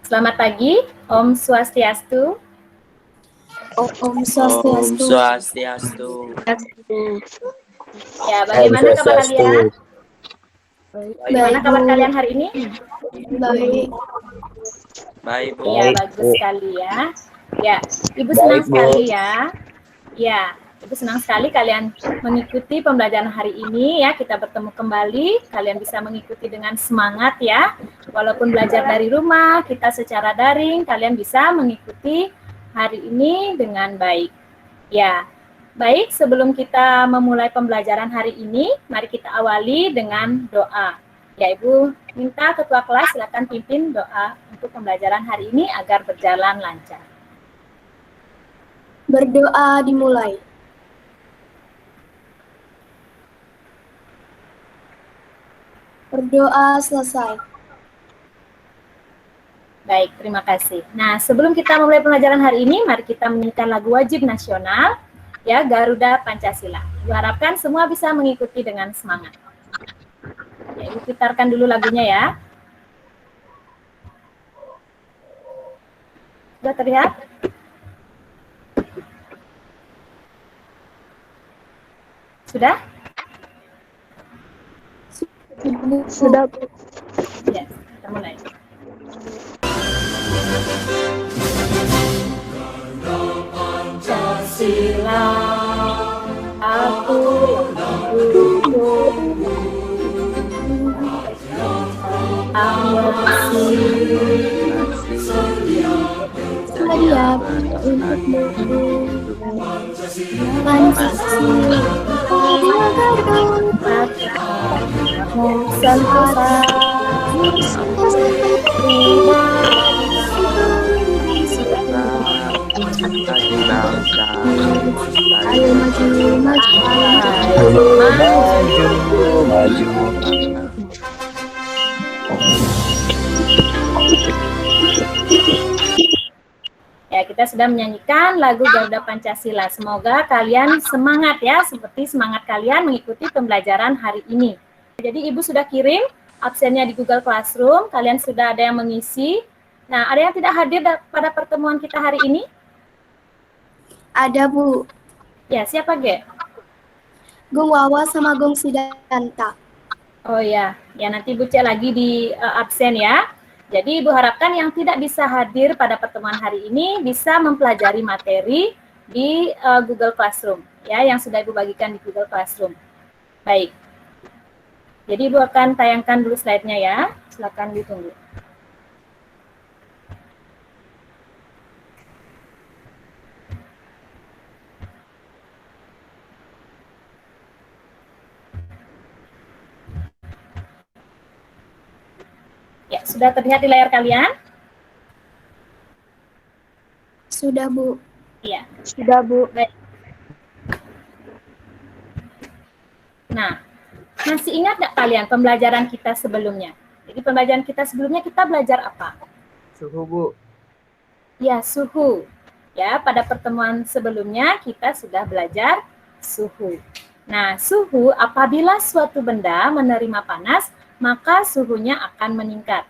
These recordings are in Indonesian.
Selamat pagi, Om Swastiastu. Om Swastiastu. Om Swastiastu. Ya, bagaimana kabar kalian? Bagaimana Baik, kabar Bu. kalian hari ini? Baik. Baik, Bu. Ya, bagus sekali ya. Ya, Ibu senang sekali ya. Ya, Ibu senang sekali kalian mengikuti pembelajaran hari ini ya. Kita bertemu kembali, kalian bisa mengikuti dengan semangat ya. Walaupun belajar dari rumah, kita secara daring, kalian bisa mengikuti hari ini dengan baik. Ya, baik, sebelum kita memulai pembelajaran hari ini, mari kita awali dengan doa. Ya, Ibu minta ketua kelas silakan pimpin doa untuk pembelajaran hari ini agar berjalan lancar. Berdoa dimulai. Berdoa selesai. Baik, terima kasih. Nah, sebelum kita memulai pembelajaran hari ini, mari kita menyanyikan lagu wajib nasional, ya, Garuda Pancasila. Diharapkan semua bisa mengikuti dengan semangat. Ya, Ibu putarkan dulu lagunya ya. Sudah terlihat? Sudah? Sudah. Ya, kita mulai. Pancasila, aku mendukungmu. Aku Sedia untukmu. Pancasila. Ayo maju. Ya, kita sudah menyanyikan lagu Garuda Pancasila. Semoga kalian semangat ya, seperti semangat kalian mengikuti pembelajaran hari ini. Jadi Ibu sudah kirim absennya di Google Classroom, kalian sudah ada yang mengisi. Nah, ada yang tidak hadir pada pertemuan kita hari ini? Ada, Bu. Ya, siapa, Ge? Gung Wawa sama Gung Sidanta. Oh ya, ya nanti Ibu cek lagi di absen ya. Jadi Ibu harapkan yang tidak bisa hadir pada pertemuan hari ini bisa mempelajari materi di Google Classroom ya, yang sudah Ibu bagikan di Google Classroom. Baik. Jadi Ibu akan tayangkan dulu slide-nya ya. Silakan ditunggu. Ya, sudah terlihat di layar kalian? Sudah, Bu. Iya. Sudah, Bu. Baik. Nah, masih ingat nggak kalian pembelajaran kita sebelumnya? Jadi pembelajaran kita sebelumnya kita belajar apa? Suhu, Bu. Ya, suhu. Ya, pada pertemuan sebelumnya kita sudah belajar suhu. Nah, suhu apabila suatu benda menerima panas, maka suhunya akan meningkat.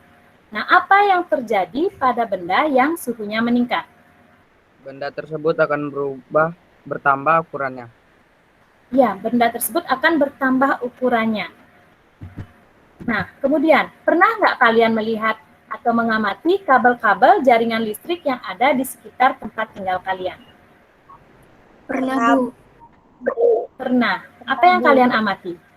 Nah, apa yang terjadi pada benda yang suhunya meningkat? Benda tersebut akan bertambah ukurannya. Ya, benda tersebut akan bertambah ukurannya. Nah, kemudian, pernah nggak kalian melihat atau mengamati kabel-kabel jaringan listrik yang ada di sekitar tempat tinggal kalian? Pernah, Bu. Pernah. Apa yang kalian amati?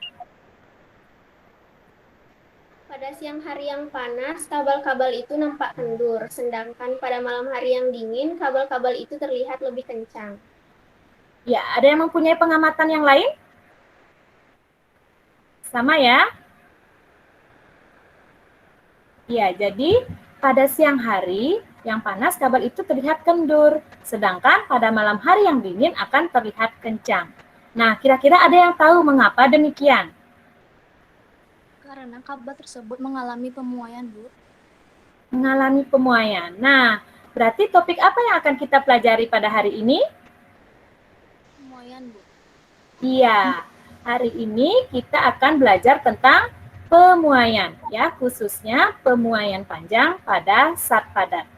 Pada siang hari yang panas, kabel-kabel itu nampak kendur, sedangkan pada malam hari yang dingin, kabel-kabel itu terlihat lebih kencang. Ya, ada yang mempunyai pengamatan yang lain? Sama ya? Ya, jadi pada siang hari yang panas kabel itu terlihat kendur, sedangkan pada malam hari yang dingin akan terlihat kencang. Nah, kira-kira ada yang tahu mengapa demikian? Karena kabel tersebut mengalami pemuaian, Bu. Mengalami pemuaian. Nah, berarti topik apa yang akan kita pelajari pada hari ini? Pemuaian, Bu. Iya, hari ini kita akan belajar tentang pemuaian, ya, khususnya pemuaian panjang pada sat padat.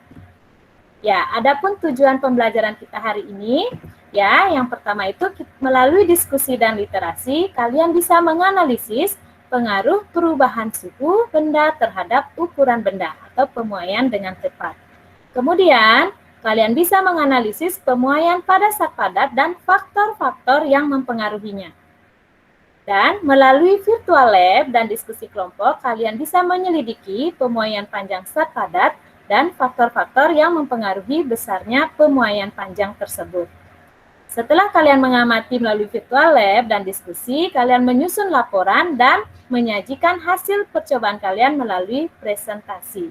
Ya, adapun tujuan pembelajaran kita hari ini, ya, yang pertama itu melalui diskusi dan literasi, kalian bisa menganalisis pengaruh perubahan suhu benda terhadap ukuran benda atau pemuaian dengan tepat. Kemudian, kalian bisa menganalisis pemuaian pada zat padat dan faktor-faktor yang mempengaruhinya. Dan melalui virtual lab dan diskusi kelompok, kalian bisa menyelidiki pemuaian panjang zat padat dan faktor-faktor yang mempengaruhi besarnya pemuaian panjang tersebut. Setelah kalian mengamati melalui virtual lab dan diskusi, kalian menyusun laporan dan menyajikan hasil percobaan kalian melalui presentasi.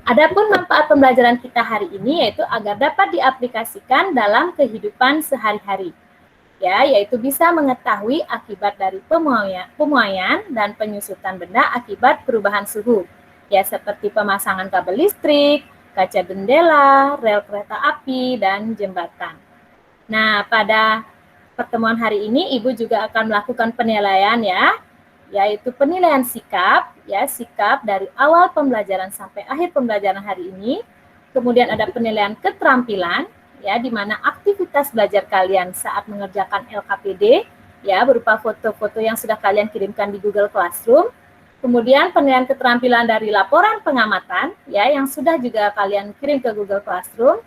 Adapun manfaat pembelajaran kita hari ini yaitu agar dapat diaplikasikan dalam kehidupan sehari-hari. Ya, yaitu bisa mengetahui akibat dari pemuaian dan penyusutan benda akibat perubahan suhu. Ya, seperti pemasangan kabel listrik, kaca jendela, rel kereta api, dan jembatan. Nah, pada pertemuan hari ini Ibu juga akan melakukan penilaian ya, yaitu penilaian sikap, ya, sikap dari awal pembelajaran sampai akhir pembelajaran hari ini. Kemudian ada penilaian keterampilan, ya, di mana aktivitas belajar kalian saat mengerjakan LKPD, ya, berupa foto-foto yang sudah kalian kirimkan di Google Classroom. Kemudian penilaian keterampilan dari laporan pengamatan, ya, yang sudah juga kalian kirim ke Google Classroom.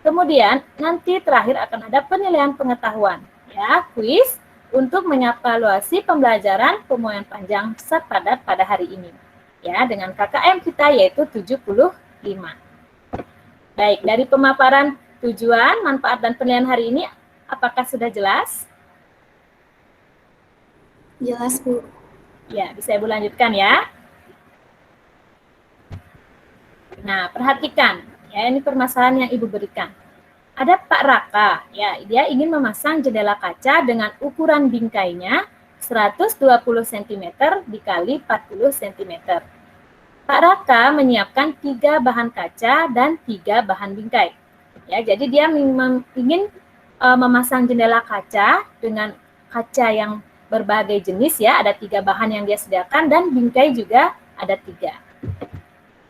Kemudian nanti terakhir akan ada penilaian pengetahuan, ya, kuis untuk mengevaluasi pembelajaran pemuaian panjang zat padat pada hari ini, ya, dengan KKM kita yaitu 75. Baik, dari pemaparan tujuan, manfaat, dan penilaian hari ini, apakah sudah jelas? Jelas, Bu. Ya, bisa Ibu lanjutkan ya. Nah, perhatikan, ya, ini permasalahan yang Ibu berikan. Ada Pak Raka, ya, dia ingin memasang jendela kaca dengan ukuran bingkainya 120 cm dikali 40 cm. Pak Raka menyiapkan 3 bahan kaca dan 3 bahan bingkai. Ya, jadi dia ingin memasang jendela kaca dengan kaca yang berbagai jenis, ya, ada 3 bahan yang dia sediakan dan bingkai juga ada 3.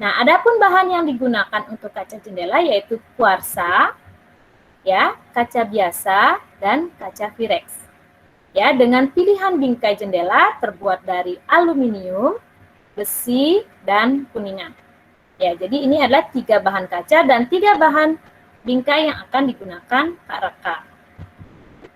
Nah, adapun bahan yang digunakan untuk kaca jendela yaitu kuarsa, ya, kaca biasa dan kaca Virex. Ya, dengan pilihan bingkai jendela terbuat dari aluminium, besi, dan kuningan. Ya, jadi ini adalah 3 bahan kaca dan 3 bahan bingkai yang akan digunakan Pak Raka.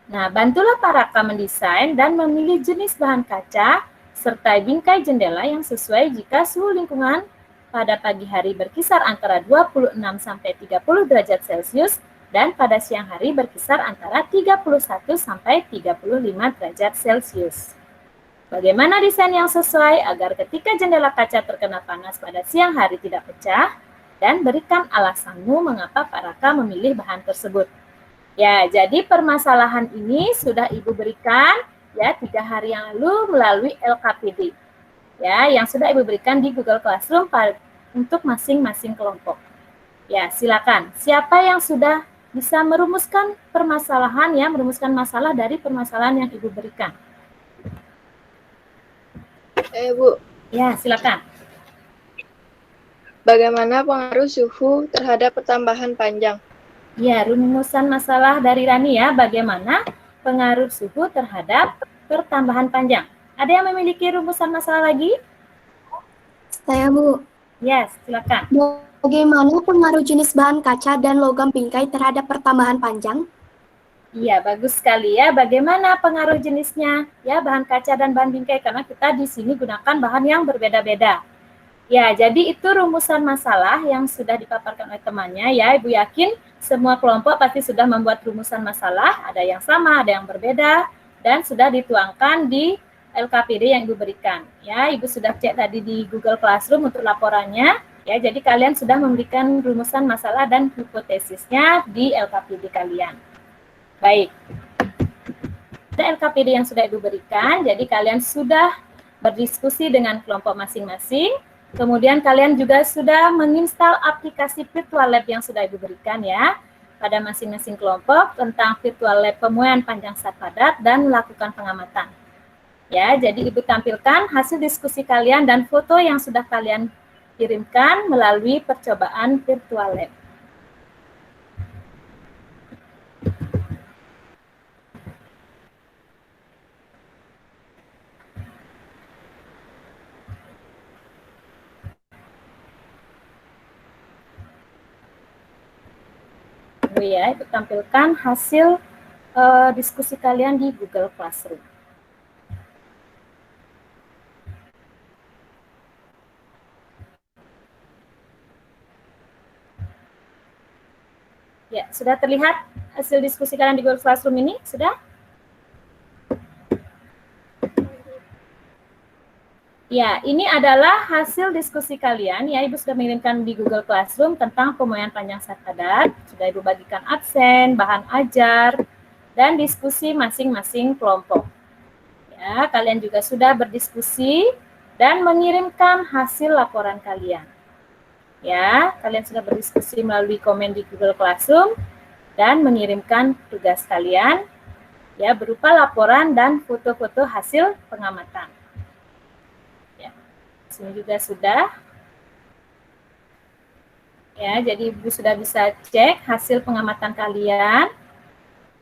Nah, bantulah Pak Raka mendesain dan memilih jenis bahan kaca serta bingkai jendela yang sesuai jika suhu lingkungan pada pagi hari berkisar antara 26 sampai 30 derajat Celcius dan pada siang hari berkisar antara 31 sampai 35 derajat Celcius. Bagaimana desain yang sesuai agar ketika jendela kaca terkena panas pada siang hari tidak pecah, dan berikan alasanmu mengapa Pak Raka memilih bahan tersebut. Ya, jadi permasalahan ini sudah Ibu berikan, ya, 3 hari yang lalu melalui LKPD, ya, yang sudah Ibu berikan di Google Classroom untuk masing-masing kelompok. Ya, silakan. Siapa yang sudah bisa merumuskan permasalahan, ya, merumuskan masalah dari permasalahan yang Ibu berikan? Bu. Ya, silakan. Bagaimana pengaruh suhu terhadap pertambahan panjang? Ya, rumusan masalah dari Rani, ya, bagaimana pengaruh suhu terhadap pertambahan panjang. Ada yang memiliki rumusan masalah lagi? Saya, Bu. Yes, silakan. Bagaimana pengaruh jenis bahan kaca dan logam bingkai terhadap pertambahan panjang? Iya, bagus sekali ya. Bagaimana pengaruh jenisnya? Ya, bahan kaca dan bahan bingkai, karena kita di sini gunakan bahan yang berbeda-beda. Ya, jadi itu rumusan masalah yang sudah dipaparkan oleh temannya, ya. Ibu yakin semua kelompok pasti sudah membuat rumusan masalah, ada yang sama, ada yang berbeda, dan sudah dituangkan di LKPD yang Ibu berikan. Ya, Ibu sudah cek tadi di Google Classroom untuk laporannya. Ya, jadi kalian sudah memberikan rumusan masalah dan hipotesisnya di LKPD kalian. Baik. Ada LKPD yang sudah Ibu berikan, jadi kalian sudah berdiskusi dengan kelompok masing-masing. Kemudian kalian juga sudah menginstal aplikasi virtual lab yang sudah Ibu berikan, ya, pada masing-masing kelompok tentang virtual lab pemuaian panjang zat padat dan melakukan pengamatan. Ya, jadi Ibu tampilkan hasil diskusi kalian dan foto yang sudah kalian kirimkan melalui percobaan virtual lab. Ya, Ibu tampilkan hasil diskusi kalian di Google Classroom. Ya, sudah terlihat hasil diskusi kalian di Google Classroom ini? Sudah? Ya, ini adalah hasil diskusi kalian. Ya, Ibu sudah mengirimkan di Google Classroom tentang pemuaian panjang saat padat. Sudah Ibu bagikan absen, bahan ajar, dan diskusi masing-masing kelompok. Ya, kalian juga sudah berdiskusi dan mengirimkan hasil laporan kalian. Ya, kalian sudah berdiskusi melalui komen di Google Classroom dan mengirimkan tugas kalian ya berupa laporan dan foto-foto hasil pengamatan. Sini juga sudah. Ya, jadi Ibu sudah bisa cek hasil pengamatan kalian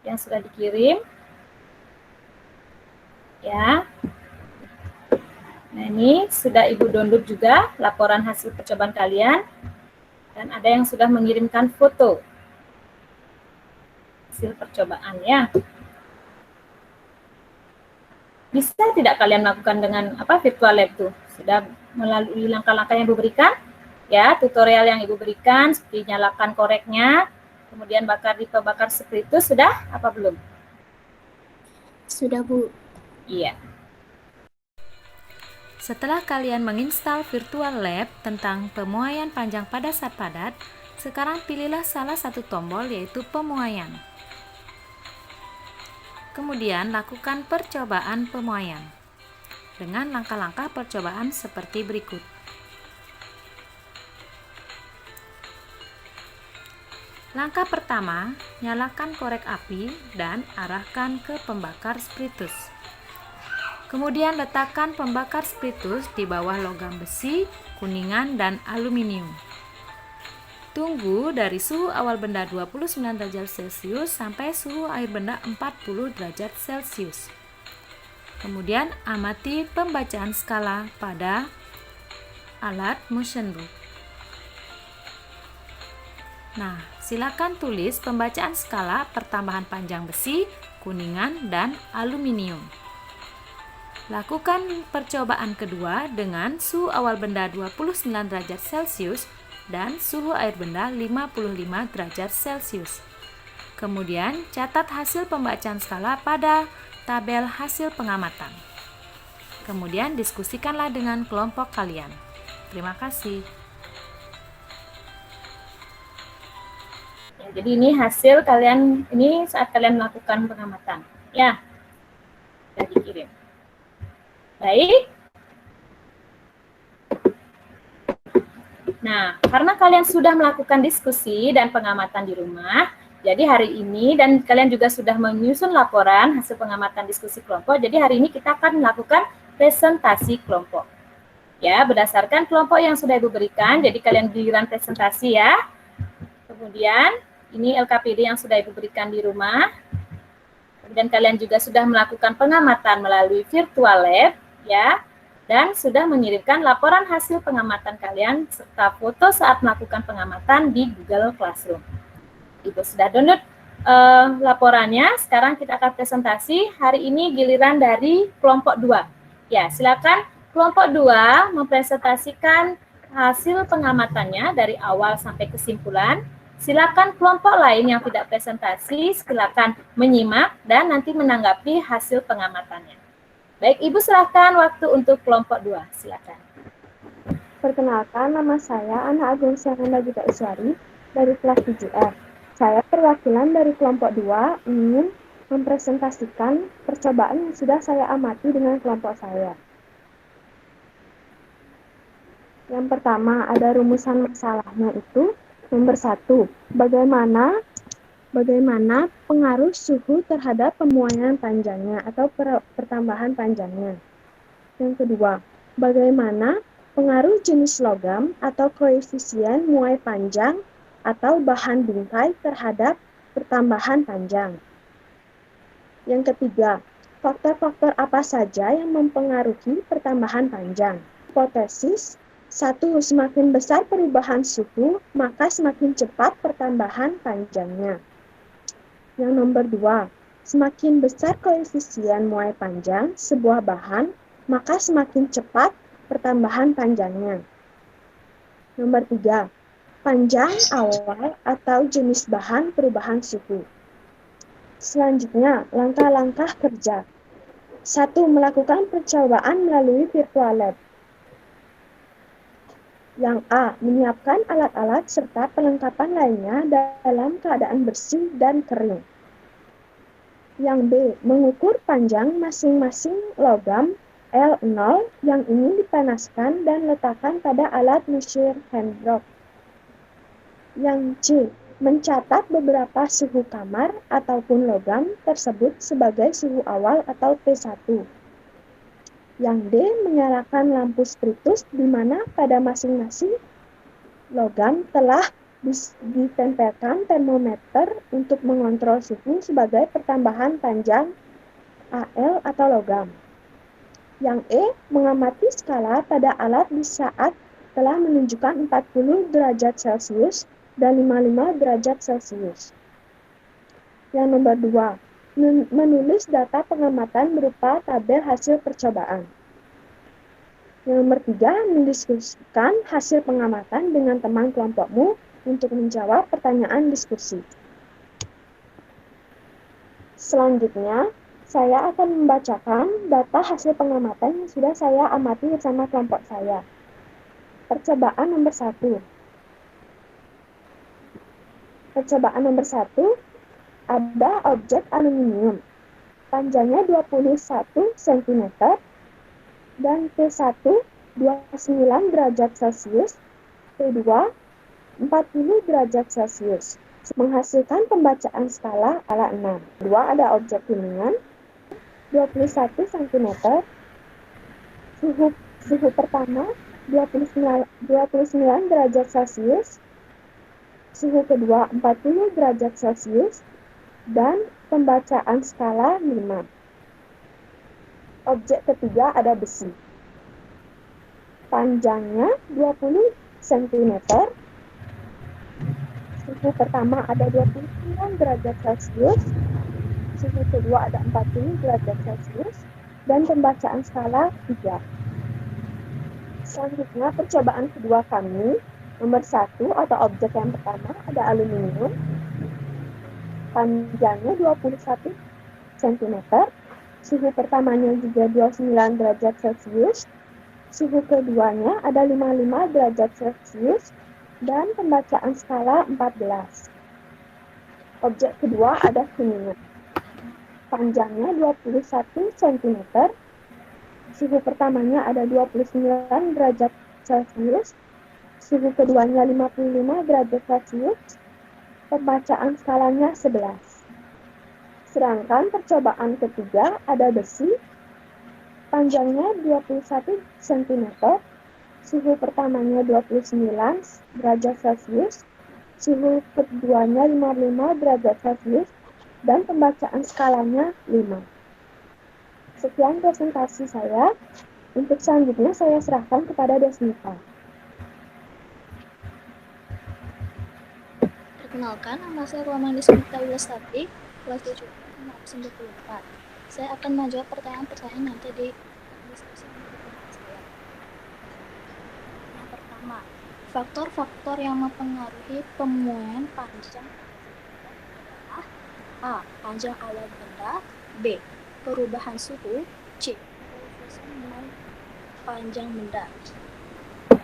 yang sudah dikirim. Ya. Nah, ini sudah Ibu download juga laporan hasil percobaan kalian. Dan ada yang sudah mengirimkan foto hasil percobaan ya. Bisa tidak kalian lakukan dengan virtual lab tuh? Sudah melalui langkah-langkah yang Ibu berikan, ya, tutorial yang Ibu berikan, seperti nyalakan koreknya, kemudian bakar di pembakar spiritus, sudah apa belum? Sudah, Bu. Iya. Setelah kalian menginstal virtual lab tentang pemuaian panjang pada saat padat, sekarang pilihlah salah satu tombol yaitu pemuaian. Kemudian lakukan percobaan pemuaian dengan langkah-langkah percobaan seperti berikut. Langkah pertama, nyalakan korek api dan arahkan ke pembakar spiritus. Kemudian letakkan pembakar spiritus di bawah logam besi, kuningan, dan aluminium. Tunggu dari suhu awal benda 29 derajat Celcius sampai suhu air benda 40 derajat Celcius. Kemudian amati pembacaan skala pada alat motion book. Nah, silakan tulis pembacaan skala pertambahan panjang besi, kuningan, dan aluminium. Lakukan percobaan kedua dengan suhu awal benda 29 derajat Celcius dan suhu air benda 55 derajat Celcius. Kemudian, catat hasil pembacaan skala pada tabel hasil pengamatan. Kemudian, diskusikanlah dengan kelompok kalian. Terima kasih. Ya, jadi ini hasil kalian, ini saat kalian melakukan pengamatan. Ya, sudah dikirim. Baik. Nah, karena kalian sudah melakukan diskusi dan pengamatan di rumah, jadi hari ini dan kalian juga sudah menyusun laporan hasil pengamatan diskusi kelompok, jadi hari ini kita akan melakukan presentasi kelompok. Ya, berdasarkan kelompok yang sudah Ibu berikan, jadi kalian giliran presentasi ya. Kemudian, ini LKPD yang sudah Ibu berikan di rumah. Kemudian kalian juga sudah melakukan pengamatan melalui virtual lab, ya. Dan sudah mengirimkan laporan hasil pengamatan kalian serta foto saat melakukan pengamatan di Google Classroom. Ibu sudah download laporannya, sekarang kita akan presentasi. Hari ini giliran dari kelompok 2. Ya, silakan kelompok 2 mempresentasikan hasil pengamatannya dari awal sampai kesimpulan. Silakan kelompok lain yang tidak presentasi, silakan menyimak dan nanti menanggapi hasil pengamatannya. Baik, Ibu silakan waktu untuk kelompok 2, silakan. Perkenalkan, nama saya Ana Agung Syaranda Gita Iswari dari kelas 7F. Saya perwakilan dari kelompok 2 ingin mempresentasikan percobaan yang sudah saya amati dengan kelompok saya. Yang pertama, ada rumusan masalahnya itu. Nomor 1, bagaimana Bagaimana pengaruh suhu terhadap pemuaian panjangnya atau pertambahan panjangnya? Yang kedua, bagaimana pengaruh jenis logam atau koefisien muai panjang atau bahan bingkai terhadap pertambahan panjang? Yang ketiga, faktor-faktor apa saja yang mempengaruhi pertambahan panjang? Hipotesis 1. Semakin besar perubahan suhu, maka semakin cepat pertambahan panjangnya. Yang nomor 2, semakin besar koefisien muai panjang sebuah bahan, maka semakin cepat pertambahan panjangnya. Nomor 3, panjang awal atau jenis bahan perubahan suhu. Selanjutnya, langkah-langkah kerja. 1. Melakukan percobaan melalui virtual lab. Yang A. Menyiapkan alat-alat serta perlengkapan lainnya dalam keadaan bersih dan kering. Yang B. Mengukur panjang masing-masing logam L0 yang ingin dipanaskan dan letakkan pada alat measure hand drop. Yang C. Mencatat beberapa suhu kamar ataupun logam tersebut sebagai suhu awal atau T1. Yang D. Menyalakan lampu spiritus di mana pada masing-masing logam telah ditempelkan termometer untuk mengontrol suhu sebagai pertambahan panjang AL atau logam. Yang E. Mengamati skala pada alat di saat telah menunjukkan 40 derajat Celcius dan 55 derajat Celcius. Yang nomor 2. Menulis data pengamatan berupa tabel hasil percobaan. Yang nomor 3. Mendiskusikan hasil pengamatan dengan teman kelompokmu untuk menjawab pertanyaan diskusi. Selanjutnya, saya akan membacakan data hasil pengamatan yang sudah saya amati bersama kelompok saya. Percobaan nomor 1. Percobaan nomor 1. Ada objek aluminium, panjangnya 21 cm dan T1 29 derajat Celcius, T2 40 derajat Celcius, menghasilkan pembacaan skala ala 6. Kedua, ada objek kuningan, 21 cm, suhu pertama 29 derajat Celcius, suhu kedua 40 derajat Celcius, dan pembacaan skala 5. Objek ketiga ada besi. Panjangnya 20 cm. Suhu pertama ada 29 derajat Celcius. Suhu kedua ada 40 derajat Celcius. Dan pembacaan skala 3. Selanjutnya percobaan kedua kami. Nomor 1 atau objek yang pertama ada aluminium. Panjangnya 21 cm, suhu pertamanya juga 29 derajat Celcius, suhu keduanya ada 55 derajat Celcius, dan pembacaan skala 14. Objek kedua ada kuningan. Panjangnya 21 cm, suhu pertamanya ada 29 derajat Celcius, suhu keduanya 55 derajat Celcius, pembacaan skalanya 11. Sedangkan percobaan ketiga ada besi, panjangnya 21 cm, suhu pertamanya 29 derajat Celcius, suhu keduanya 55 derajat Celcius, dan pembacaan skalanya 5. Sekian presentasi saya. Untuk selanjutnya saya serahkan kepada Desnita. Perkenalkan, nama saya Roman Desnita Wilastati, kelas 7 94. Saya akan menjawab pertanyaan-pertanyaan nanti di diskusi saya. Yang pertama, faktor-faktor yang mempengaruhi pemuaian panjang adalah A. Panjang awal benda, B. Perubahan suhu, C. Koefisien muai panjang benda. 2.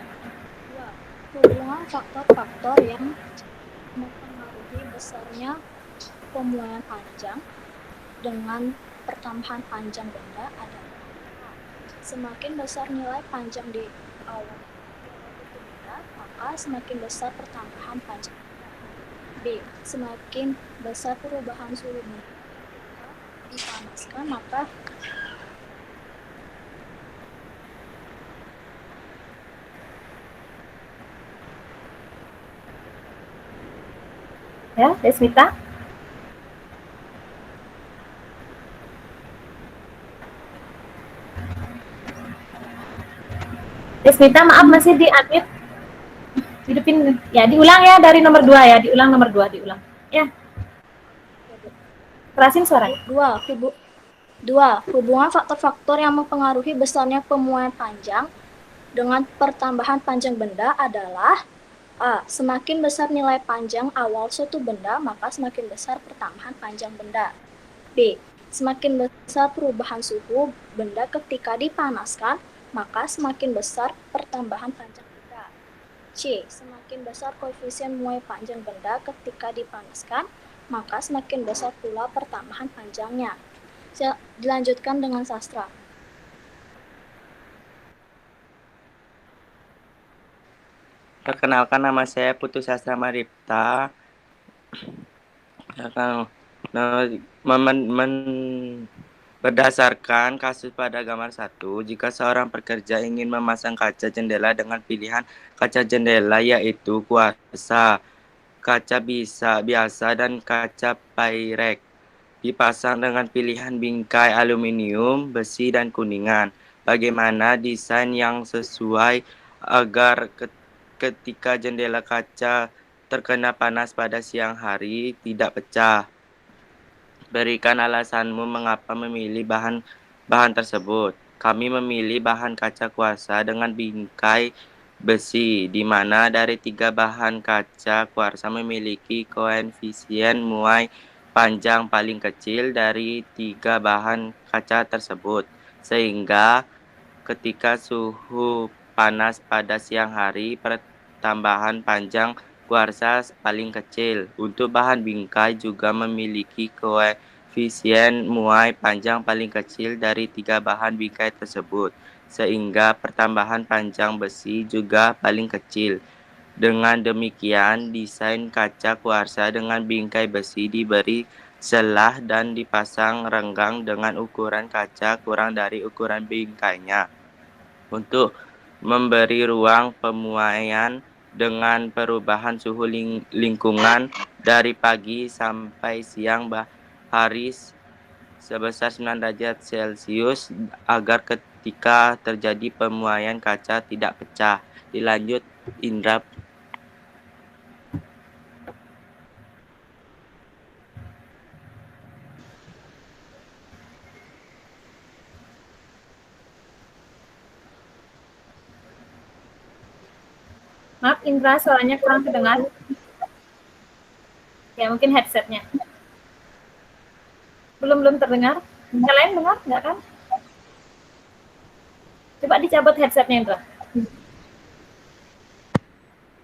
Hubungan faktor-faktor yang mempengaruhi besarnya pemuaian panjang dengan pertambahan panjang benda adalah semakin besar nilai panjang di awal benda, maka semakin besar pertambahan panjang benda. B. Semakin besar perubahan suhu benda dipanaskan, maka Ya, Desmita. Desmita, maaf masih di-unmute. Hidupin, ya diulang ya dari nomor 2 ya, diulang nomor 2, diulang. Ya. Kerasin suaranya. 2. Hubungan faktor-faktor yang mempengaruhi besarnya pemuaian panjang dengan pertambahan panjang benda adalah A. Semakin besar nilai panjang awal suatu benda, maka semakin besar pertambahan panjang benda. B. Semakin besar perubahan suhu benda ketika dipanaskan, maka semakin besar pertambahan panjang benda. C. Semakin besar koefisien muai panjang benda ketika dipanaskan, maka semakin besar pula pertambahan panjangnya. Dilanjutkan dengan sastra. Perkenalkan, nama saya Putu Sastra Maripta. Berdasarkan kasus pada gambar 1, jika seorang pekerja ingin memasang kaca jendela dengan pilihan kaca jendela yaitu kuarsa, kaca biasa dan kaca Pyrex, dipasang dengan pilihan bingkai aluminium, besi, dan kuningan. Bagaimana desain yang sesuai agar ketika jendela kaca terkena panas pada siang hari tidak pecah? Berikan alasanmu mengapa memilih bahan tersebut. Kami memilih bahan kaca kuarsa dengan bingkai besi, di mana dari 3 bahan kaca kuarsa memiliki koefisien muai panjang paling kecil dari 3 bahan kaca tersebut, sehingga ketika suhu panas pada siang hari, pertambahan panjang kuarsa paling kecil. Untuk bahan bingkai juga memiliki koefisien muai panjang paling kecil dari 3 bahan bingkai tersebut, sehingga pertambahan panjang besi juga paling kecil. Dengan demikian, desain kaca kuarsa dengan bingkai besi diberi selah dan dipasang renggang dengan ukuran kaca kurang dari ukuran bingkainya, untuk memberi ruang pemuaian dengan perubahan suhu lingkungan dari pagi sampai siang hari sebesar 9 derajat Celcius agar ketika terjadi pemuaian kaca tidak pecah. Dilanjut, Indra. Maaf Indra, suaranya kurang kedengar. Ya mungkin headsetnya. Belum terdengar. Yang lain dengar nggak kan? Coba dicabut headsetnya Indra.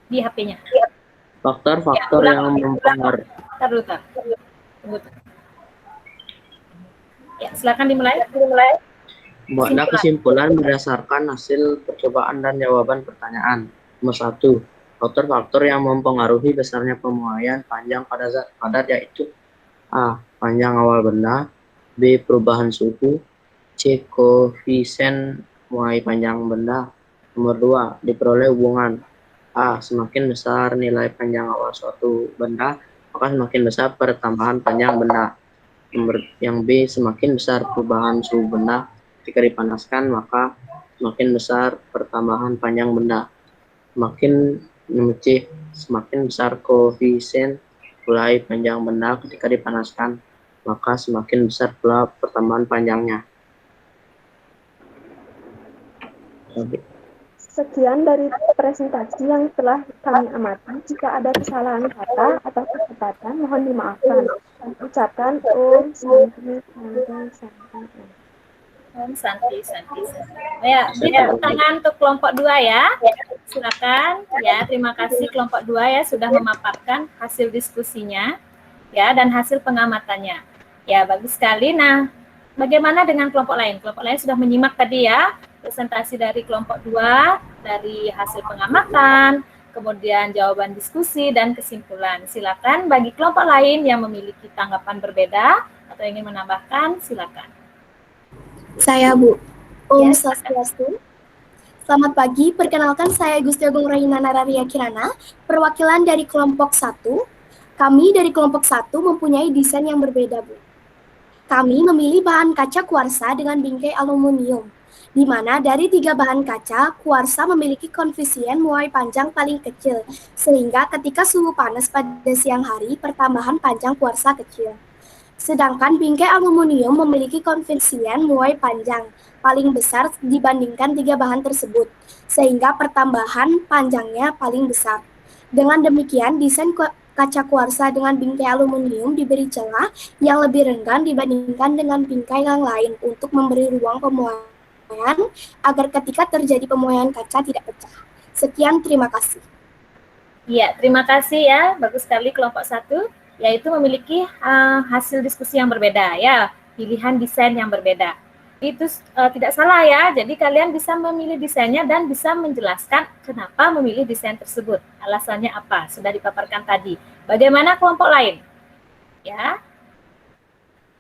Di HP-nya. Faktor-faktor ya, yang mempengaruhi. Tunggu. Ya, silakan dimulai. Buatlah kesimpulan berdasarkan hasil percobaan dan jawaban pertanyaan. Nomor 1. Faktor-faktor yang mempengaruhi besarnya pemuaian panjang pada zat padat yaitu A. Panjang awal benda, B. Perubahan suhu, C. Koefisien muai panjang benda. Nomor 2. Diperoleh hubungan A. Semakin besar nilai panjang awal suatu benda, maka semakin besar pertambahan panjang benda. Nomor yang B. Semakin besar perubahan suhu benda ketika dipanaskan, maka semakin besar pertambahan panjang benda. Nomor C. Semakin besar koefisien mulai panjang benda ketika dipanaskan, maka semakin besar pula pertambahan panjangnya. Sekian dari presentasi yang telah kami amati. Jika ada kesalahan kata atau kesempatan, mohon dimaafkan. Ucapkan Om Santi Santi. Om Santi. Ya, beri tepuk tangan untuk kelompok 2 ya. Silakan. Ya, terima kasih kelompok 2 ya sudah memaparkan hasil diskusinya ya dan hasil pengamatannya. Ya, bagus sekali. Nah, bagaimana dengan kelompok lain? Kelompok lain sudah menyimak tadi ya presentasi dari kelompok 2 dari hasil pengamatan, kemudian jawaban diskusi dan kesimpulan. Silakan bagi kelompok lain yang memiliki tanggapan berbeda atau ingin menambahkan, silakan. Saya Bu. Om Ya, Swastiastu. Selamat pagi, perkenalkan saya Gusti Agung Raina Nararia Kirana, perwakilan dari kelompok 1. Kami dari kelompok 1 mempunyai desain yang berbeda, Bu. Kami memilih bahan kaca kuarsa dengan bingkai aluminium, di mana dari 3 bahan kaca, kuarsa memiliki koefisien muai panjang paling kecil, sehingga ketika suhu panas pada siang hari, pertambahan panjang kuarsa kecil. Sedangkan bingkai aluminium memiliki koefisien muai panjang paling besar dibandingkan 3 bahan tersebut, sehingga pertambahan panjangnya paling besar. Dengan demikian, desain kaca kuarsa dengan bingkai aluminium diberi celah yang lebih renggang dibandingkan dengan bingkai yang lain untuk memberi ruang pemuaian agar ketika terjadi pemuaian kaca tidak pecah. Sekian, terima kasih. Ya, terima kasih ya. Bagus sekali kelompok 1, yaitu memiliki hasil diskusi yang berbeda ya, pilihan desain yang berbeda. Itu tidak salah ya, jadi kalian bisa memilih desainnya dan bisa menjelaskan kenapa memilih desain tersebut. Alasannya apa, sudah dipaparkan tadi. Bagaimana kelompok lain? Ya.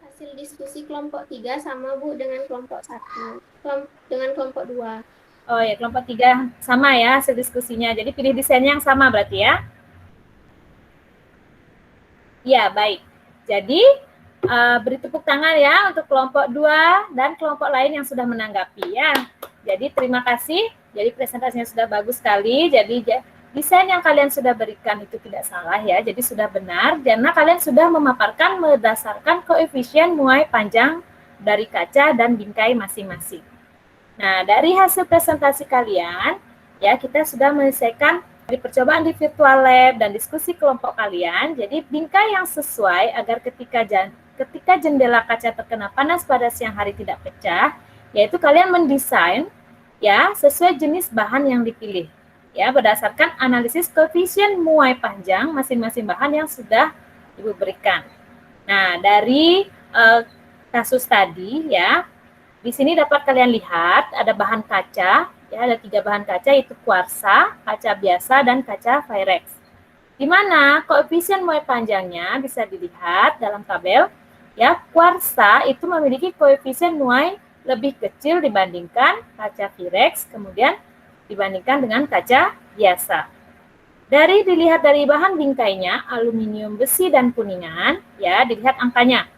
Hasil diskusi kelompok 3 sama Bu dengan kelompok 1, dengan kelompok 2. Oh ya, kelompok 3 sama ya hasil diskusinya, jadi pilih desainnya yang sama berarti ya. Ya, baik. Jadi, beri tepuk tangan ya untuk kelompok 2 dan kelompok lain yang sudah menanggapi ya. Jadi terima kasih. Jadi presentasinya sudah bagus sekali. Jadi desain yang kalian sudah berikan itu tidak salah ya. Jadi sudah benar karena kalian sudah memaparkan berdasarkan koefisien muai panjang dari kaca dan bingkai masing-masing. Nah, dari hasil presentasi kalian ya kita sudah menyelesaikan dari percobaan di virtual lab dan diskusi kelompok kalian. Jadi bingkai yang sesuai agar ketika jendela kaca terkena panas pada siang hari tidak pecah, yaitu kalian mendesain ya sesuai jenis bahan yang dipilih ya berdasarkan analisis koefisien muai panjang masing-masing bahan yang sudah Ibu berikan. Nah, dari kasus tadi ya, di sini dapat kalian lihat ada bahan kaca ya, ada 3 bahan kaca yaitu kuarsa, kaca biasa dan kaca Pyrex. Di mana koefisien muai panjangnya bisa dilihat dalam tabel. Ya, kuarsa itu memiliki koefisien muai lebih kecil dibandingkan kaca Pyrex, kemudian dibandingkan dengan kaca biasa. Dilihat dari bahan bingkainya, aluminium, besi, dan kuningan, ya, dilihat angkanya.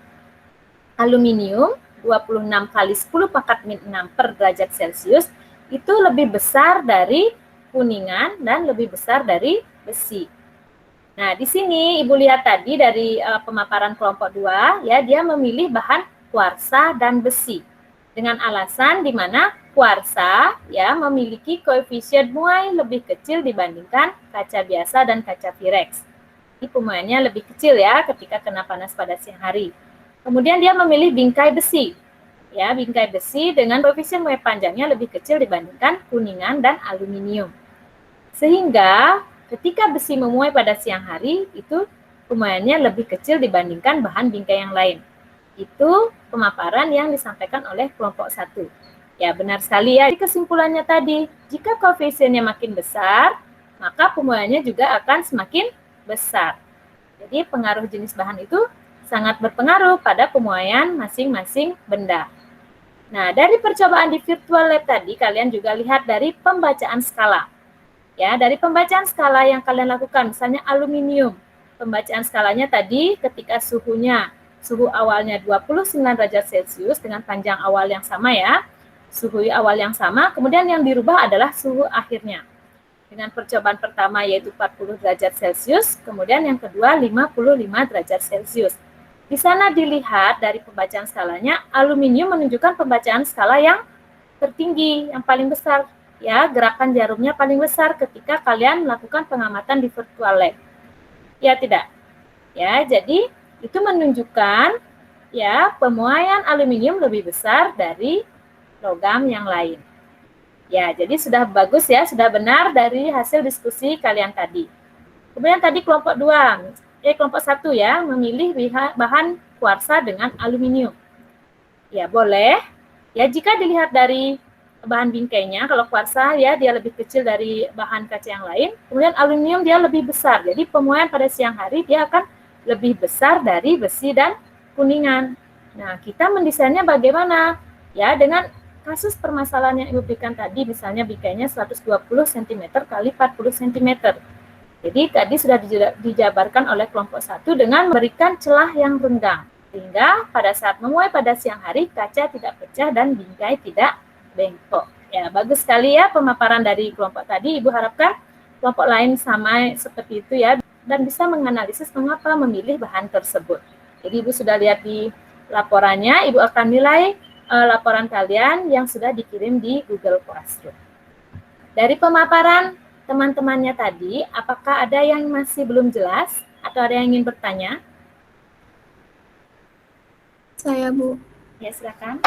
Aluminium 26 kali 10 pangkat min 6 per derajat Celcius itu lebih besar dari kuningan dan lebih besar dari besi. Nah, di sini Ibu lihat tadi dari pemaparan kelompok 2, ya, dia memilih bahan kuarsa dan besi. Dengan alasan di mana kuarsa ya memiliki koefisien muai lebih kecil dibandingkan kaca biasa dan kaca Pyrex. Ini pemuaiannya lebih kecil ya ketika kena panas pada siang hari. Kemudian dia memilih bingkai besi. Ya, bingkai besi dengan koefisien muai panjangnya lebih kecil dibandingkan kuningan dan aluminium. Sehingga ketika besi memuai pada siang hari, itu pemuaiannya lebih kecil dibandingkan bahan bingkai yang lain. Itu pemaparan yang disampaikan oleh kelompok 1. Ya, benar sekali ya. Kesimpulannya tadi, jika koefisiennya makin besar, maka pemuaiannya juga akan semakin besar. Jadi pengaruh jenis bahan itu sangat berpengaruh pada pemuaian masing-masing benda. Nah, dari percobaan di virtual lab tadi, kalian juga lihat dari pembacaan skala. Ya, dari pembacaan skala yang kalian lakukan, misalnya aluminium. Pembacaan skalanya tadi ketika suhu awalnya 29 derajat Celcius dengan panjang awal yang sama ya. Suhu awal yang sama, kemudian yang dirubah adalah suhu akhirnya. Dengan percobaan pertama yaitu 40 derajat Celcius, kemudian yang kedua 55 derajat Celcius. Di sana dilihat dari pembacaan skalanya, aluminium menunjukkan pembacaan skala yang tertinggi, yang paling besar. Ya, gerakan jarumnya paling besar ketika kalian melakukan pengamatan di virtual lab. Ya, tidak? Ya, jadi itu menunjukkan ya pemuaian aluminium lebih besar dari logam yang lain. Ya, jadi sudah bagus ya, sudah benar dari hasil diskusi kalian tadi. Kemudian tadi kelompok 2, kelompok 1 ya, memilih bahan kuarsa dengan aluminium. Ya, boleh. Ya, jika dilihat dari bahan bingkainya. Kalau kuarsa ya dia lebih kecil dari bahan kaca yang lain. Kemudian aluminium dia lebih besar. Jadi pemuaian pada siang hari dia akan lebih besar dari besi dan kuningan. Nah, kita mendesainnya bagaimana? Ya, dengan kasus permasalahan yang Ibu berikan tadi, misalnya bingkainya 120 cm kali 40 cm. Jadi tadi sudah dijabarkan oleh kelompok 1 dengan memberikan celah yang renggang. Sehingga pada saat memuai pada siang hari, kaca tidak pecah dan bingkai tidak bengkok. Ya, bagus sekali ya pemaparan dari kelompok tadi. Ibu harapkan kelompok lain sama seperti itu ya, dan bisa menganalisis mengapa memilih bahan tersebut. Jadi Ibu sudah lihat di laporannya, Ibu akan nilai laporan kalian yang sudah dikirim di Google Classroom. Dari pemaparan teman-temannya tadi, apakah ada yang masih belum jelas atau ada yang ingin bertanya? Saya, Bu. Ya, silakan.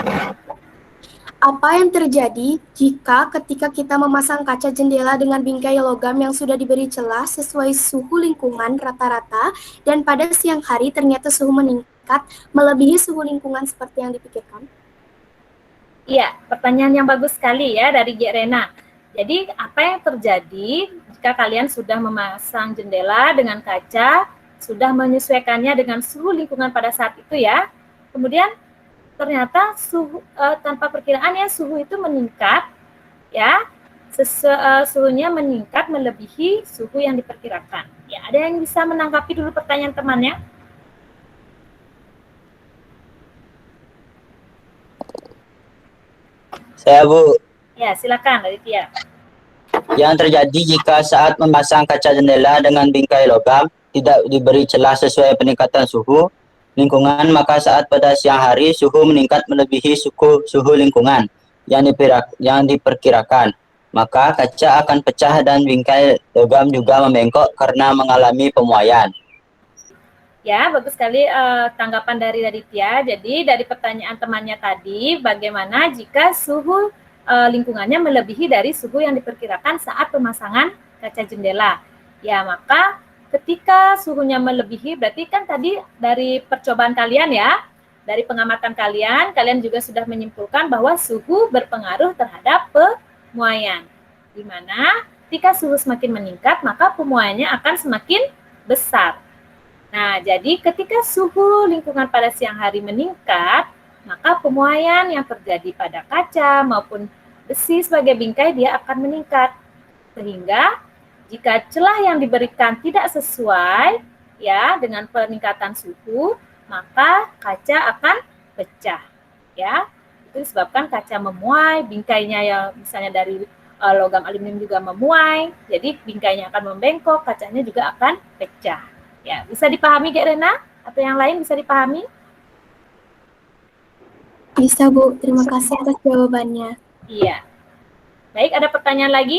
Apa yang terjadi jika ketika kita memasang kaca jendela dengan bingkai logam yang sudah diberi celah sesuai suhu lingkungan rata-rata dan pada siang hari ternyata suhu meningkat melebihi suhu lingkungan seperti yang dipikirkan? Iya, pertanyaan yang bagus sekali ya dari G. Rena. Jadi apa yang terjadi jika kalian sudah memasang jendela dengan kaca, sudah menyesuaikannya dengan suhu lingkungan pada saat itu ya, kemudian ternyata suhu tanpa perkiraan ya suhu itu meningkat ya, suhunya meningkat melebihi suhu yang diperkirakan. Ya, ada yang bisa menanggapi dulu pertanyaan temannya? Saya, Bu. Ya, silakan Aditya. Yang terjadi jika saat memasang kaca jendela dengan bingkai logam tidak diberi celah sesuai peningkatan suhu lingkungan, maka saat pada siang hari suhu meningkat melebihi suhu lingkungan yang diperkirakan. Maka kaca akan pecah dan bingkai logam juga membengkok karena mengalami pemuaian. Ya, bagus sekali tanggapan dari Aditya. Jadi dari pertanyaan temannya tadi, bagaimana jika suhu lingkungannya melebihi dari suhu yang diperkirakan saat pemasangan kaca jendela? Ya, maka ketika suhunya melebihi, berarti kan tadi dari percobaan kalian ya, dari pengamatan kalian juga sudah menyimpulkan bahwa suhu berpengaruh terhadap pemuaian. Di mana ketika suhu semakin meningkat, maka pemuaiannya akan semakin besar. Nah, jadi ketika suhu lingkungan pada siang hari meningkat, maka pemuaian yang terjadi pada kaca maupun besi sebagai bingkai dia akan meningkat. Sehingga jika celah yang diberikan tidak sesuai ya dengan peningkatan suhu, maka kaca akan pecah. Ya, itu disebabkan kaca memuai, bingkainya yang misalnya dari logam aluminium juga memuai, jadi bingkainya akan membengkok, kacanya juga akan pecah. Ya, bisa dipahami Gek Rena? Atau yang lain bisa dipahami? Bisa, Bu. Terima kasih atas jawabannya. Iya. Baik, ada pertanyaan lagi?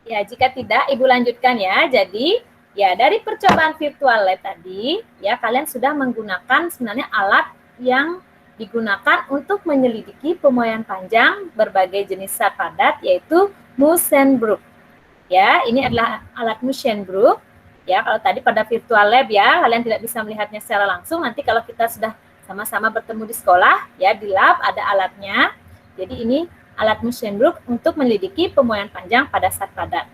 Ya, jika tidak, Ibu lanjutkan ya. Jadi, ya dari percobaan virtual lab tadi, ya kalian sudah menggunakan sebenarnya alat yang digunakan untuk menyelidiki pemuaian panjang berbagai jenis zat padat, yaitu Musschenbroek. Ya, ini adalah alat Musschenbroek. Ya, kalau tadi pada virtual lab ya, kalian tidak bisa melihatnya secara langsung. Nanti kalau kita sudah sama-sama bertemu di sekolah, ya di lab ada alatnya. Jadi ini alat Musschenbroek untuk menyelidiki pemuaian panjang pada zat padat.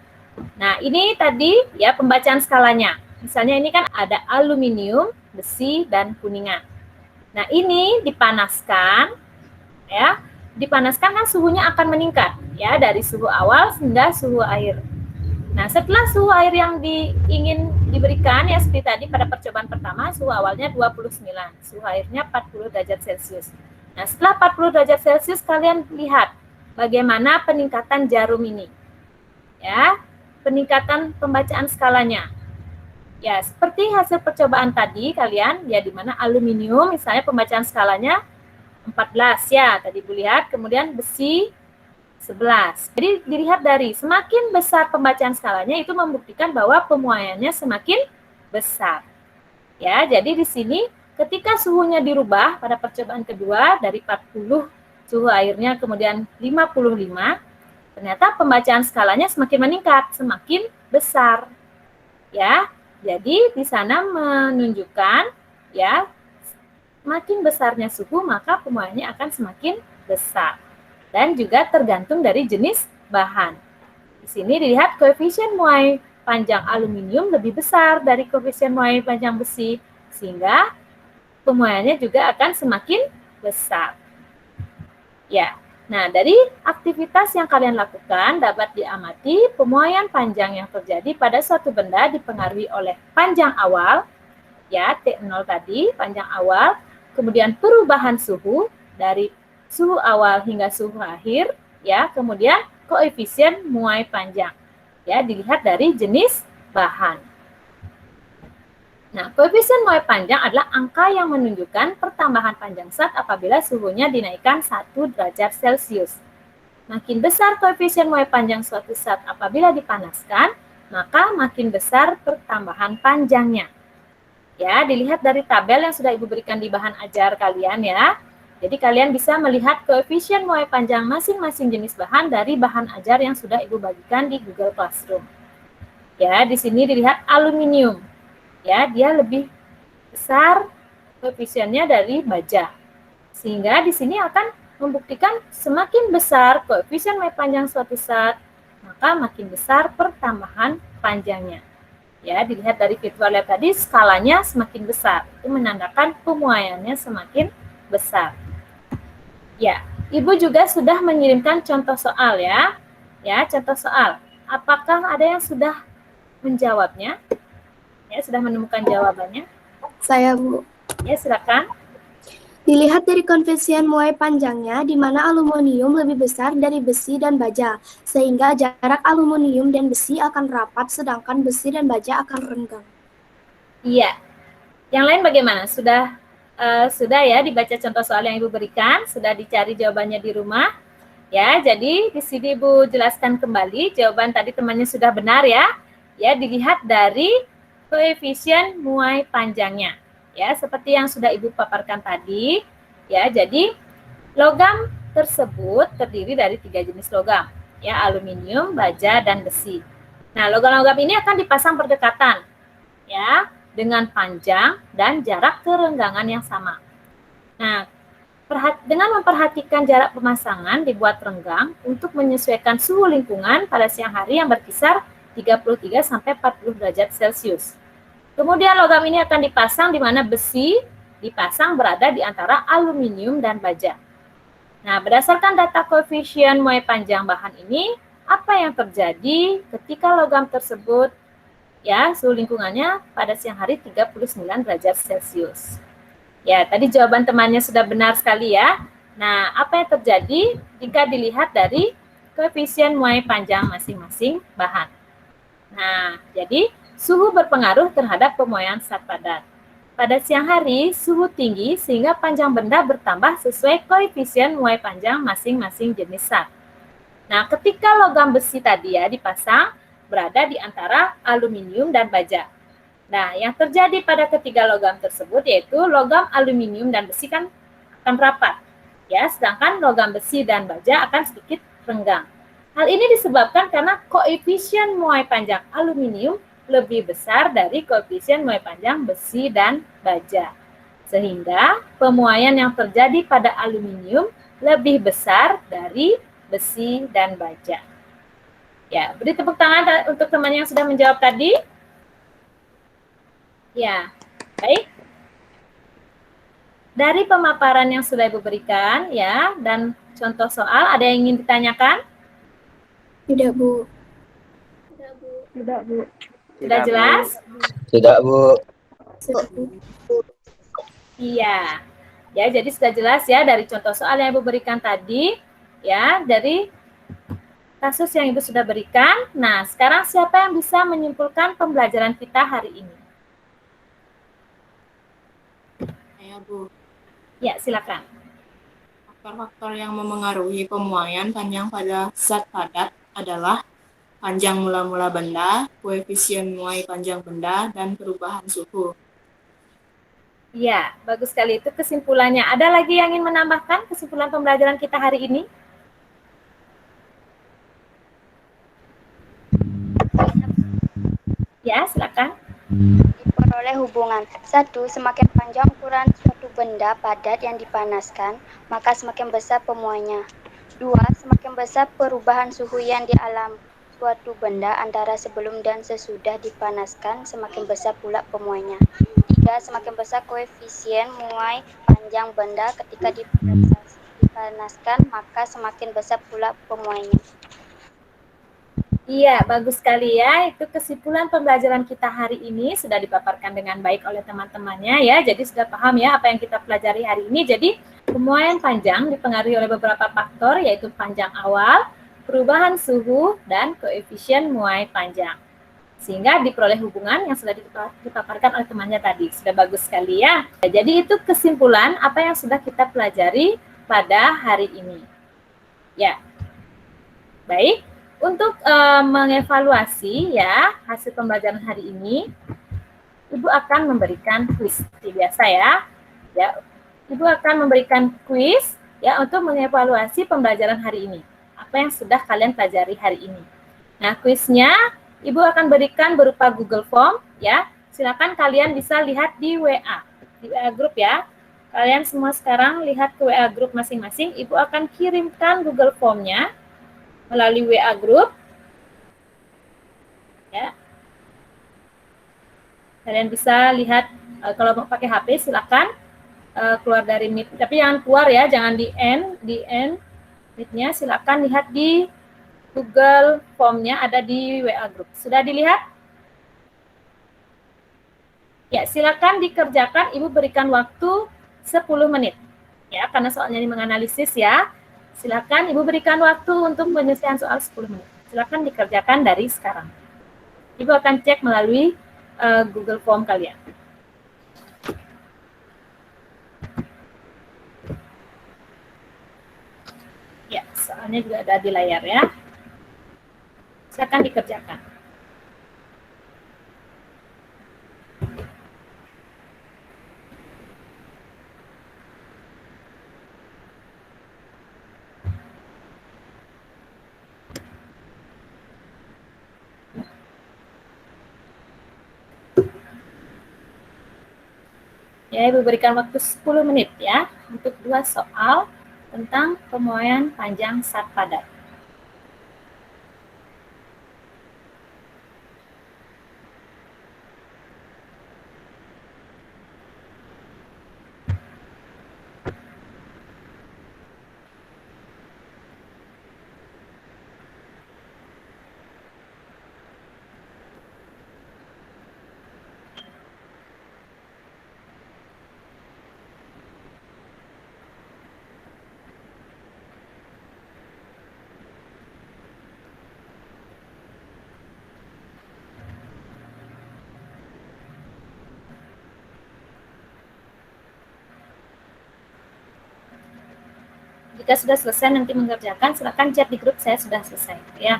Nah, ini tadi ya pembacaan skalanya. Misalnya ini kan ada aluminium, besi, dan kuningan. Nah, ini dipanaskan, ya. Dipanaskan kan suhunya akan meningkat, ya, dari suhu awal hingga suhu air. Nah, setelah suhu air yang ingin diberikan, ya seperti tadi pada percobaan pertama, suhu awalnya 29, suhu airnya 40 derajat Celcius. Nah, setelah 40 derajat Celcius, kalian lihat bagaimana peningkatan jarum ini. Ya, peningkatan pembacaan skalanya. Ya, seperti hasil percobaan tadi kalian, ya di mana aluminium misalnya pembacaan skalanya 14 ya, tadi Bu lihat, kemudian besi 11. Jadi dilihat dari semakin besar pembacaan skalanya itu membuktikan bahwa pemuaiannya semakin besar. Ya, jadi di sini ketika suhunya dirubah pada percobaan kedua dari 40 suhu airnya kemudian 55, ternyata pembacaan skalanya semakin meningkat, semakin besar. Ya, jadi di sana menunjukkan ya semakin besarnya suhu maka pemuaiannya akan semakin besar. dan juga tergantung dari jenis bahan. Di sini dilihat koefisien muai panjang aluminium lebih besar dari koefisien muai panjang besi, sehingga pemuaiannya juga akan semakin besar. Ya, nah dari aktivitas yang kalian lakukan dapat diamati pemuaian panjang yang terjadi pada suatu benda dipengaruhi oleh panjang awal, ya T0 tadi, panjang awal, kemudian perubahan suhu dari suhu awal hingga suhu akhir, ya, kemudian koefisien muai panjang, ya dilihat dari jenis bahan. Nah, koefisien muai panjang adalah angka yang menunjukkan pertambahan panjang zat apabila suhunya dinaikkan 1 derajat Celcius. Makin besar koefisien muai panjang suatu zat apabila dipanaskan, maka makin besar pertambahan panjangnya. Ya, dilihat dari tabel yang sudah Ibu berikan di bahan ajar kalian ya. Jadi kalian bisa melihat koefisien muai panjang masing-masing jenis bahan dari bahan ajar yang sudah Ibu bagikan di Google Classroom. Ya, di sini dilihat aluminium. Ya, dia lebih besar koefisiennya dari baja. Sehingga di sini akan membuktikan semakin besar koefisien muai panjang suatu zat, maka makin besar pertambahan panjangnya. Ya, dilihat dari virtual lab tadi skalanya semakin besar. Itu menandakan pemuaiannya semakin besar. Ya, Ibu juga sudah mengirimkan contoh soal ya. Ya, contoh soal. Apakah ada yang sudah menjawabnya? Ya, sudah menemukan jawabannya? Saya, Bu. Ya, silakan. Dilihat dari koefisien muai panjangnya, di mana aluminium lebih besar dari besi dan baja, sehingga jarak aluminium dan besi akan rapat, sedangkan besi dan baja akan renggang. Iya. Yang lain bagaimana? Sudah ya dibaca contoh soal yang Ibu berikan, sudah dicari jawabannya di rumah. Ya, jadi di sini Ibu jelaskan kembali, jawaban tadi temannya sudah benar ya. Ya, dilihat dari koefisien muai panjangnya. Ya, seperti yang sudah Ibu paparkan tadi, ya. Jadi logam tersebut terdiri dari 3 jenis logam, ya, aluminium, baja, dan besi. Nah, logam-logam ini akan dipasang berdekatan, ya, dengan panjang dan jarak kerenggangan yang sama. Nah, dengan memperhatikan jarak pemasangan dibuat renggang untuk menyesuaikan suhu lingkungan pada siang hari yang berkisar 33 sampai 40 derajat Celcius. Kemudian logam ini akan dipasang di mana besi dipasang berada di antara aluminium dan baja. Nah, berdasarkan data koefisien muai panjang bahan ini, apa yang terjadi ketika logam tersebut, ya, suhu lingkungannya pada siang hari 39 derajat Celcius. Ya, tadi jawaban temannya sudah benar sekali ya. Nah, apa yang terjadi jika dilihat dari koefisien muai panjang masing-masing bahan? Nah, jadi suhu berpengaruh terhadap pemuaian zat padat. Pada siang hari, suhu tinggi sehingga panjang benda bertambah sesuai koefisien muai panjang masing-masing jenis zat. Nah, ketika logam besi tadi ya dipasang berada di antara aluminium dan baja. Nah, yang terjadi pada ketiga logam tersebut yaitu logam aluminium dan besi kan akan rapat. Ya, sedangkan logam besi dan baja akan sedikit renggang. Hal ini disebabkan karena koefisien muai panjang aluminium lebih besar dari koefisien muai panjang besi dan baja. Sehingga pemuaian yang terjadi pada aluminium lebih besar dari besi dan baja. Ya, beri tepuk tangan untuk teman yang sudah menjawab tadi. Ya, baik. Dari pemaparan yang sudah Ibu berikan, ya, dan contoh soal, ada yang ingin ditanyakan? Tidak, Bu. Tidak, Bu. Tidak, Bu. Sudah jelas? Tidak, Bu. Iya. Ya, jadi sudah jelas ya dari contoh soal yang Ibu berikan tadi, ya, dari kasus yang Ibu sudah berikan. Nah, sekarang siapa yang bisa menyimpulkan pembelajaran kita hari ini? Saya, Bu. Ya, silakan. Faktor-faktor yang memengaruhi pemuaian panjang pada zat padat adalah panjang mula-mula benda, koefisien muai panjang benda, dan perubahan suhu. Ya, bagus sekali itu kesimpulannya. Ada lagi yang ingin menambahkan kesimpulan pembelajaran kita hari ini? Ya, silakan. Diperoleh hubungan. 1. Semakin panjang ukuran suatu benda padat yang dipanaskan, maka semakin besar pemuaiannya. 2. Semakin besar perubahan suhu yang dialami suatu benda antara sebelum dan sesudah dipanaskan, semakin besar pula pemuaiannya. 3. Semakin besar koefisien muai panjang benda ketika dipanaskan, maka semakin besar pula pemuaiannya. Iya, bagus sekali ya. Itu kesimpulan pembelajaran kita hari ini sudah dipaparkan dengan baik oleh teman-temannya ya. Jadi sudah paham ya apa yang kita pelajari hari ini. Jadi pemuaian panjang dipengaruhi oleh beberapa faktor, yaitu panjang awal, perubahan suhu, dan koefisien muai panjang. Sehingga diperoleh hubungan yang sudah dipaparkan oleh temannya tadi. Sudah bagus sekali ya. Jadi itu kesimpulan apa yang sudah kita pelajari pada hari ini. Ya, baik. Untuk mengevaluasi ya hasil pembelajaran hari ini, Ibu akan memberikan kuis seperti biasa ya. Ya, Ibu akan memberikan kuis ya untuk mengevaluasi pembelajaran hari ini. Apa yang sudah kalian pelajari hari ini. Nah, kuisnya Ibu akan berikan berupa Google Form ya. Silakan kalian bisa lihat di WA grup ya. Kalian semua sekarang lihat ke WA grup masing-masing. Ibu akan kirimkan Google Form-nya melalui WA grup. Ya. Kalian bisa lihat kalau mau pakai HP silakan keluar dari Meet, tapi jangan keluar ya, jangan di end Meet-nya, silakan lihat di Google Form-nya ada di WA grup. Sudah dilihat? Ya, silakan dikerjakan. Ibu berikan waktu 10 menit. Ya, karena soalnya ini menganalisis ya. Silakan Ibu berikan waktu untuk penyelesaian soal 10 menit. Silakan dikerjakan dari sekarang. Ibu akan cek melalui Google Form kalian. Ya, soalnya juga ada di layar ya. Silakan dikerjakan. Ya, Ibu berikan waktu 10 menit ya untuk 2 soal tentang pemuaian panjang zat padat. Jika sudah selesai nanti mengerjakan, silakan chat di grup saya sudah selesai ya.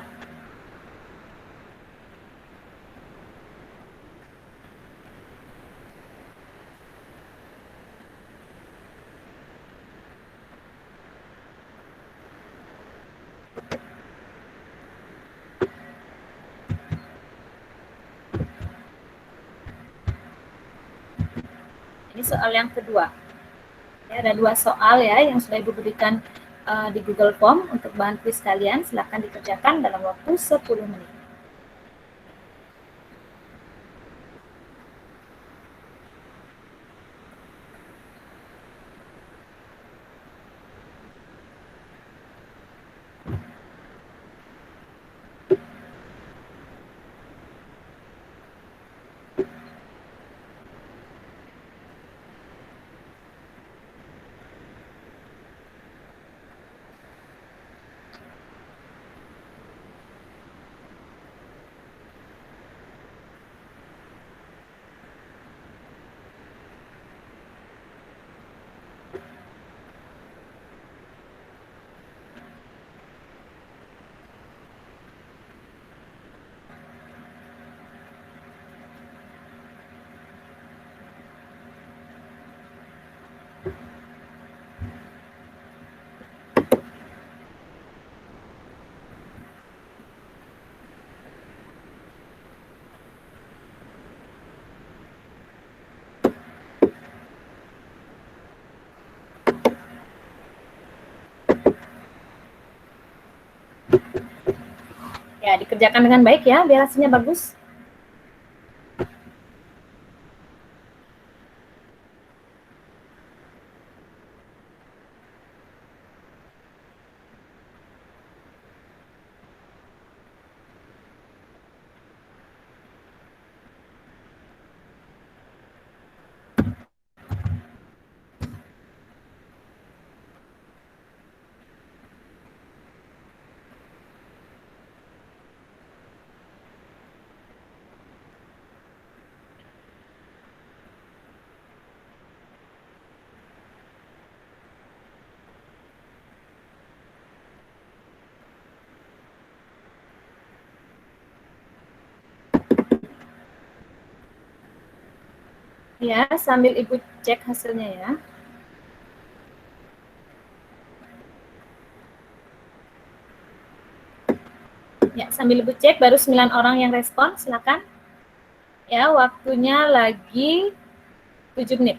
Ini soal yang kedua. Ya, ada 2 soal ya yang sudah Ibu berikan di Google Form untuk bahan kuis kalian. Silakan dikerjakan dalam waktu 10 menit. Kerjakan dengan baik ya, biar hasilnya bagus. Ya, sambil Ibu cek hasilnya ya. Ya, sambil Ibu cek baru 9 orang yang respon, silakan. Ya, waktunya lagi 7 menit.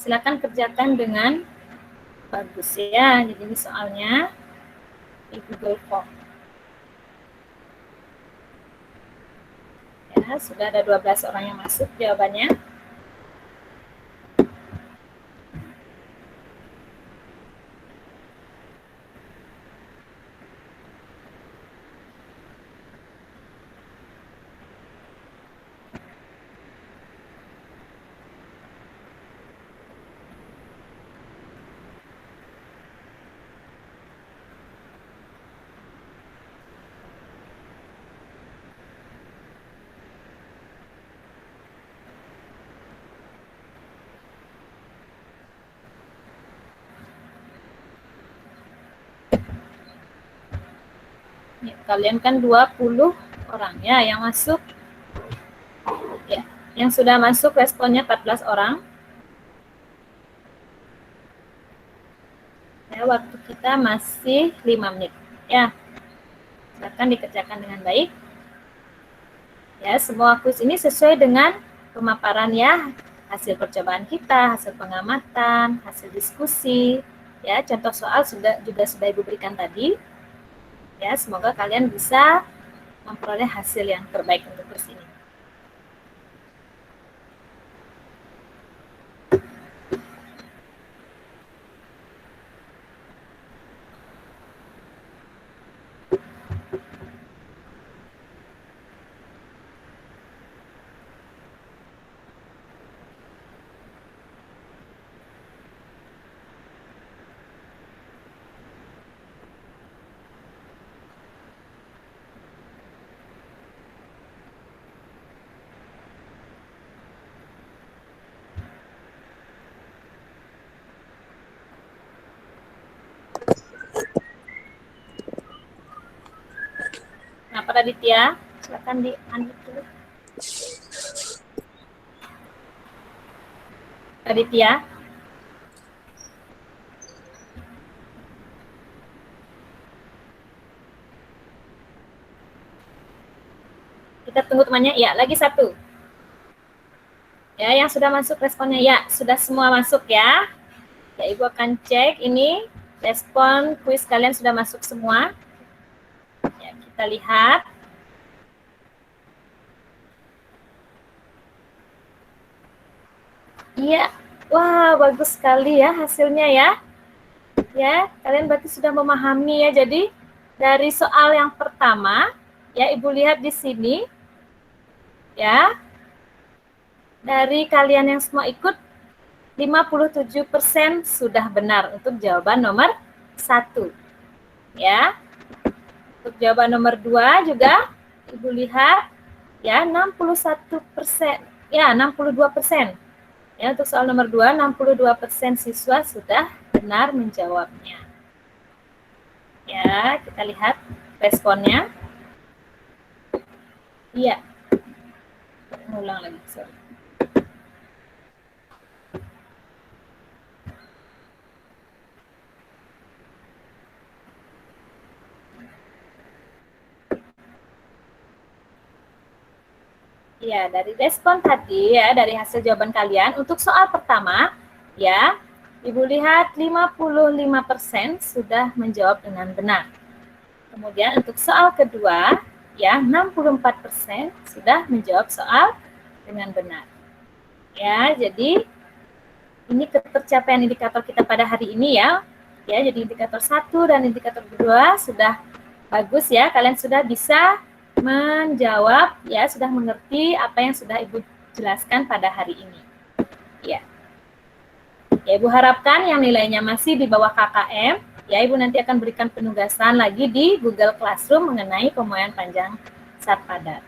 Silakan kerjakan dengan bagus ya. Jadi ini soalnya di Google Form. Ya, sudah ada 12 orang yang masuk jawabannya. Ya, kalian kan 20 orang ya yang masuk. Ya, yang sudah masuk responnya 14 orang. Ya, waktu kita masih 5 menit. Ya, silakan dikerjakan dengan baik. Ya, semua kuis ini sesuai dengan pemaparan ya, hasil percobaan kita, hasil pengamatan, hasil diskusi. Ya, contoh soal sudah Ibu berikan tadi. Ya, semoga kalian bisa memperoleh hasil yang terbaik untuk kuis ini. Nah, Pak Aditya, silakan di-unmute dulu. Aditya. Kita tunggu temannya. Ya, lagi satu. Ya, yang sudah masuk responnya. Ya, sudah semua masuk ya. Ya, Ibu akan cek ini. Respon kuis kalian sudah masuk semua. Ya, kita lihat. Iya, wah bagus sekali ya hasilnya ya. Ya, kalian berarti sudah memahami ya. Jadi dari soal yang pertama, ya Ibu lihat di sini, ya. Dari kalian yang semua ikut, 57% sudah benar untuk jawaban nomor 1. Ya. Untuk jawaban nomor 2 juga Ibu lihat, ya 61%, ya 62%. Ya, untuk soal nomor 2, 62% siswa sudah benar menjawabnya. Ya, kita lihat responnya. Iya. Ulang lagi, sorry. Ya, dari respon tadi ya, dari hasil jawaban kalian, untuk soal pertama, ya, Ibu lihat 55% sudah menjawab dengan benar. Kemudian untuk soal kedua, ya 64% sudah menjawab soal dengan benar. Ya, jadi ini ketercapaian indikator kita pada hari ini ya. Ya, jadi indikator 1 dan indikator 2 sudah bagus ya. Kalian sudah bisa menjawab ya, sudah mengerti apa yang sudah Ibu jelaskan pada hari ini. Ya. Ya, Ibu harapkan yang nilainya masih di bawah KKM, ya Ibu nanti akan berikan penugasan lagi di Google Classroom mengenai pemuaian panjang zat padat.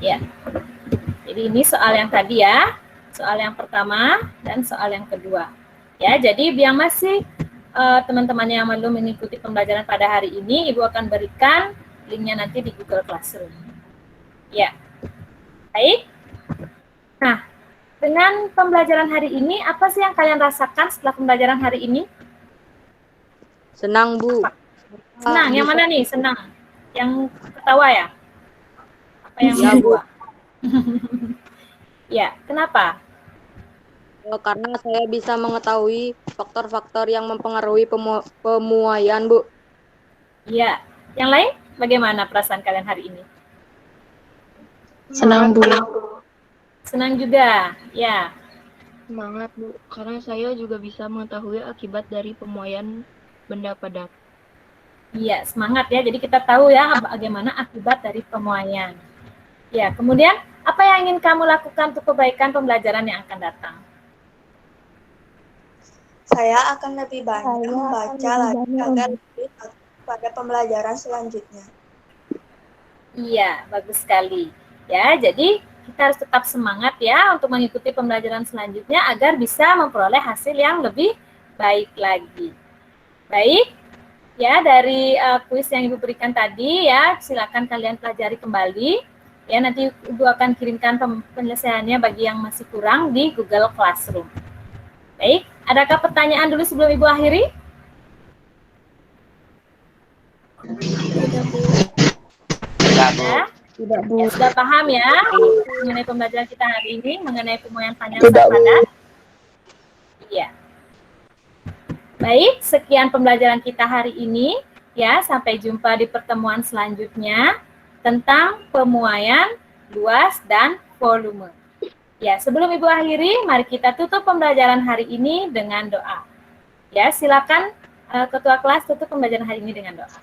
Ya. Jadi ini soal yang tadi ya, soal yang pertama dan soal yang kedua. Ya, jadi yang masih teman-teman yang belum mengikuti pembelajaran pada hari ini, Ibu akan berikan linknya nanti di Google Classroom. Ya, baik. Nah, dengan pembelajaran hari ini, apa sih yang kalian rasakan setelah pembelajaran hari ini? Senang, Bu. Senang, yang mana nih? Senang? Yang ketawa ya? Apa yang Ya, Bu. Ya, kenapa? Karena saya bisa mengetahui faktor-faktor yang mempengaruhi pemuaian, Bu. Iya. Yang lain, bagaimana perasaan kalian hari ini? Senang, Bu. Senang juga, ya. Semangat, Bu. Karena saya juga bisa mengetahui akibat dari pemuaian benda padat. Iya, semangat ya. Jadi kita tahu ya bagaimana akibat dari pemuaian. Ya, kemudian apa yang ingin kamu lakukan untuk kebaikan pembelajaran yang akan datang? Saya akan lebih banyak membaca lagi agar lebih aktif pada pembelajaran selanjutnya. Iya, bagus sekali. Ya, jadi kita harus tetap semangat ya untuk mengikuti pembelajaran selanjutnya agar bisa memperoleh hasil yang lebih baik lagi. Baik, ya dari kuis yang Ibu berikan tadi ya, silakan kalian pelajari kembali. Ya, nanti Ibu akan kirimkan penyelesaiannya bagi yang masih kurang di Google Classroom. Baik, adakah pertanyaan dulu sebelum Ibu akhiri? Tidak, Bu. Ya, sudah paham ya mengenai pembelajaran kita hari ini, mengenai pemuaian panjang zat padat? Iya. Baik, sekian pembelajaran kita hari ini. Ya, sampai jumpa di pertemuan selanjutnya tentang pemuaian, luas, dan volume. Ya, sebelum Ibu akhiri, mari kita tutup pembelajaran hari ini dengan doa. Ya, silakan Ketua kelas tutup pembelajaran hari ini dengan doa.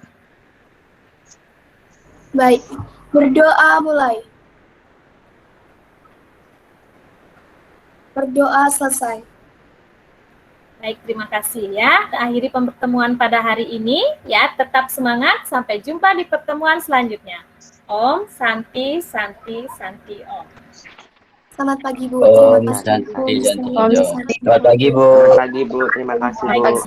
Baik, berdoa mulai. Berdoa selesai. Baik, terima kasih ya. Akhiri pertemuan pada hari ini. Ya, tetap semangat. Sampai jumpa di pertemuan selanjutnya. Om Santi Santi Santi Om. Selamat pagi, Bu. Om Terima kasih, Santi Bu. Santi Om Om. Santi. Selamat pagi, Bu. Selamat pagi, Bu. Terima kasih, Bu. Terima kasih.